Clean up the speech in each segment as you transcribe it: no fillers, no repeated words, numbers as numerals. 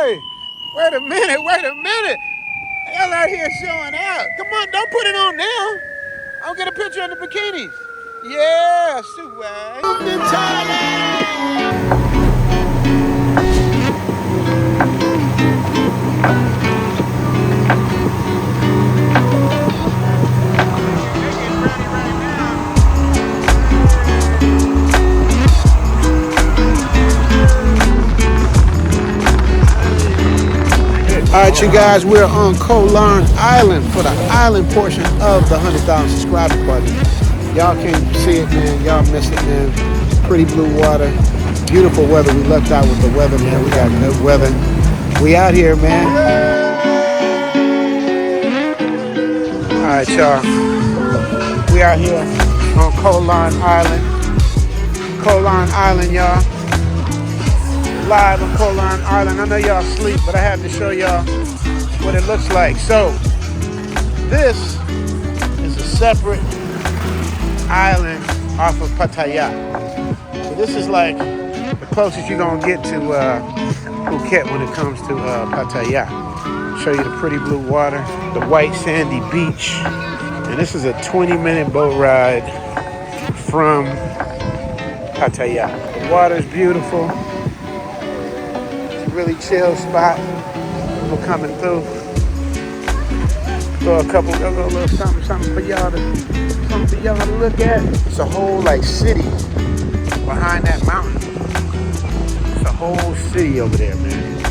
Hey, wait a minute, wait a minute. Y'all out here showing out. Come on, don't put it on now. I'll get a picture of the bikinis. Yeah, swag. To Thailand. All right, you guys, we're on Koh Larn Island for the island portion of the 100,000 subscriber party. Y'all can't see it, man. Y'all miss it, man. Pretty blue water, beautiful weather. We lucked out with the weather, man. We got good weather. We out here, man. All right, y'all. We out here on Koh Larn Island. Koh Larn Island, y'all. Live on Koh Larn Island. I know y'all sleep, but I had to show y'all what it looks like. So this is a separate island off of Pattaya. So this is like the closest you're gonna get to Phuket when it comes to Pattaya. Show you the pretty blue water, the white sandy beach, and this is a 20-minute boat ride from Pattaya. The water's beautiful. Really chill spot. People coming through. Go a little something for y'all to look at. It's a whole like city behind that mountain. It's a whole city over there, man.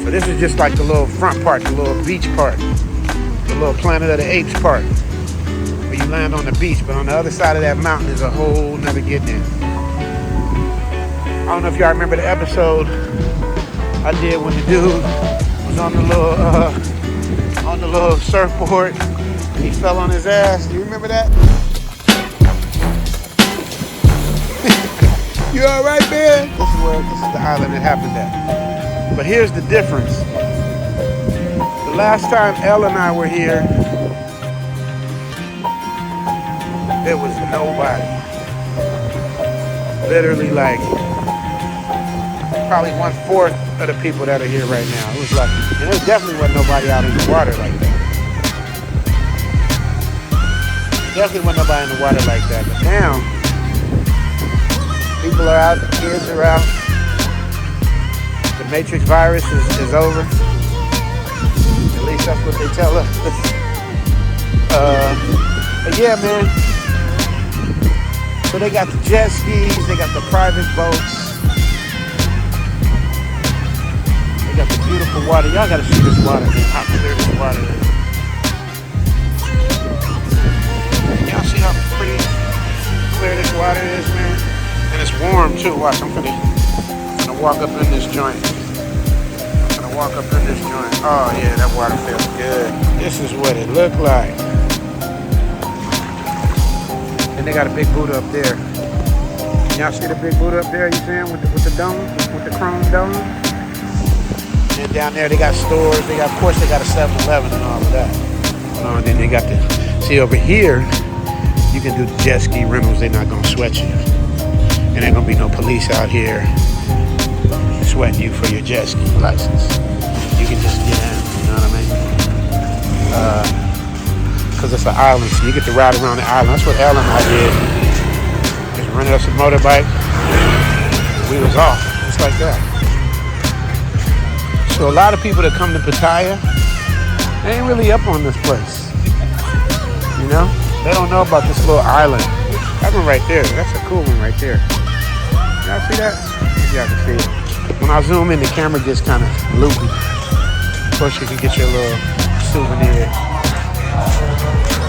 So this is just like the little front part, the little beach part, the little Planet of the Apes part, where you land on the beach. But on the other side of that mountain is a whole nother get there. I don't know if y'all remember the episode I did when the dude was on the little surfboard and he fell on his ass. Do you remember that? You all right, man? This is the island it happened at. But here's the difference. The last time Elle and I were here, there was nobody. Literally like probably 1/4 of the people that are here right now. It was like, and there definitely wasn't nobody out in the water like that. Definitely wasn't nobody in the water like that. But now, people are out, the kids are out. The Matrix virus is over. At least that's what they tell us. But yeah, man. So they got the jet skis, they got the private boats. Got the beautiful water. Y'all gotta see this water, man. How clear this water is. Y'all see how pretty clear this water is, man? And it's warm too. Watch, I'm gonna walk up in this joint. Oh yeah, that water feels good. This is what it looked like. And they got a big Buddha up there. Y'all see the big Buddha up there? You see him with the dome, with the chrome dome? And down there they got stores. Of course they got a 7-Eleven and all of that. And then they got see over here, you can do the jet ski rentals. They're not gonna sweat you. And ain't gonna be no police out here sweating you for your jet ski license. You can just get in, you know what I mean? Cause it's an island, so you get to ride around the island. That's what Elle and I did. Just rented us a motorbike. We was off, just like that. So a lot of people that come to Pattaya, they ain't really up on this place. You know? They don't know about this little island. That one right there, that's a cool one right there. Y'all see that? Y'all can see it. When I zoom in, the camera gets kind of loopy. Of course, you can get your little souvenir.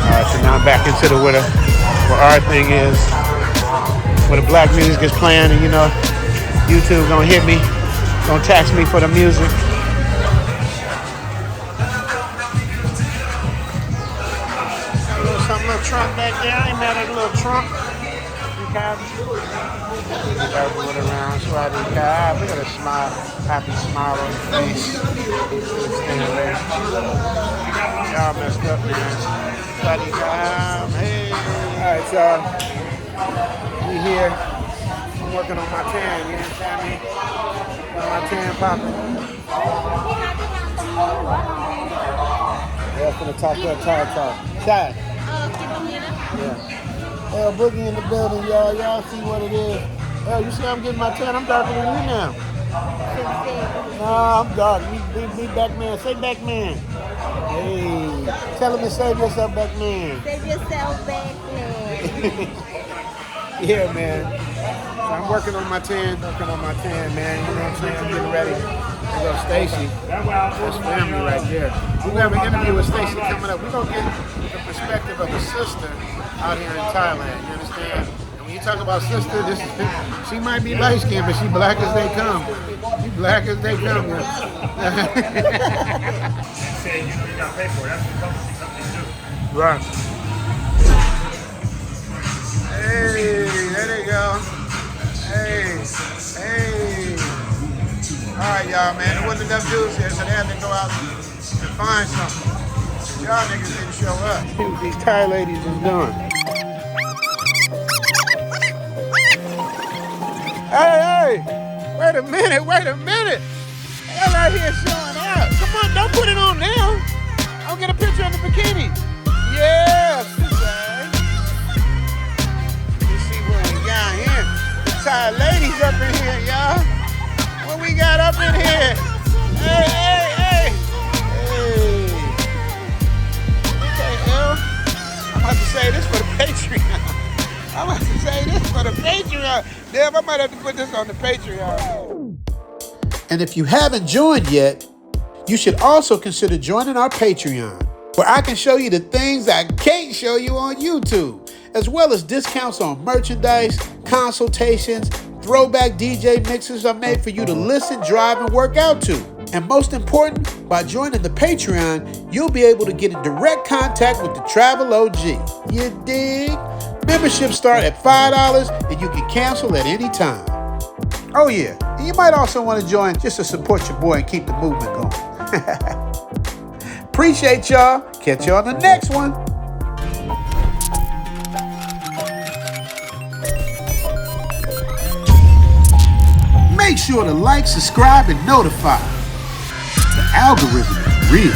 Alright, so now I'm back into where our thing is. Where the black music is playing, and you know, YouTube gonna hit me, gonna tax me for the music. Little trunk back there. I ain't mad at a little trunk. Look at a smile, happy smile on his face. Y'all messed up, man. Hey. Alright, y'all. We here. I'm working on my tan, you understand me? On my tan popping. Yeah, for the talk that talk. Chat. Yeah. Hell, Boogie in the building, y'all. Y'all see what it is. Hell, you see I'm getting my tan. I'm darker than you now. Nah, I'm dark. Me Batman. Say Batman. Hey. Tell him to save yourself, Batman. Save yourself, Batman. Yeah, man. So I'm working on my tan, man. You know what I'm saying? I'm getting ready. There goes Stacy. That's family right there. We have an interview with Stacy coming up. We're going to get the perspective of a sister out here in Thailand. You understand? And when you talk about sister, she might be light skinned, but she black as they come. She black as they come. Yeah. Saying you got to pay for it. That's something to do. Right. Hey, there they go. Hey. All right, y'all, man. There wasn't enough dudes here, so they had to go out and find something. Y'all niggas didn't show up. See what these Thai ladies is doing. Hey. Wait a minute. Hell out here showing out. Come on, don't put it on now. I'll get a picture of the bikini. Yeah, let's see what we got here. The Thai ladies up in here, y'all. What we got up in here? Hey. Okay, I'm about to say this for the Patreon. Damn, I might have to put this on the Patreon. And if you haven't joined yet, you should also consider joining our Patreon, where I can show you the things I can't show you on YouTube, as well as discounts on merchandise, consultations, throwback DJ mixes are made for you to listen, drive, and work out to. And most important, by joining the Patreon, you'll be able to get in direct contact with the Travel OG. You dig? Memberships start at $5 and you can cancel at any time. Oh yeah, and you might also want to join just to support your boy and keep the movement going. Appreciate y'all. Catch you on the next one. Make sure to like, subscribe, and notify. The algorithm is real.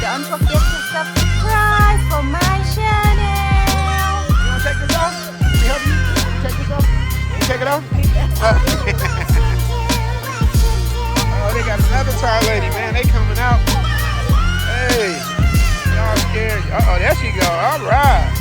Don't forget to subscribe for my channel. You want to take this off? Let me help you. Take this off? You take it off? Oh, they got another Thai lady, man. They coming out. Hey, y'all scared. Uh-oh, there she go. All right.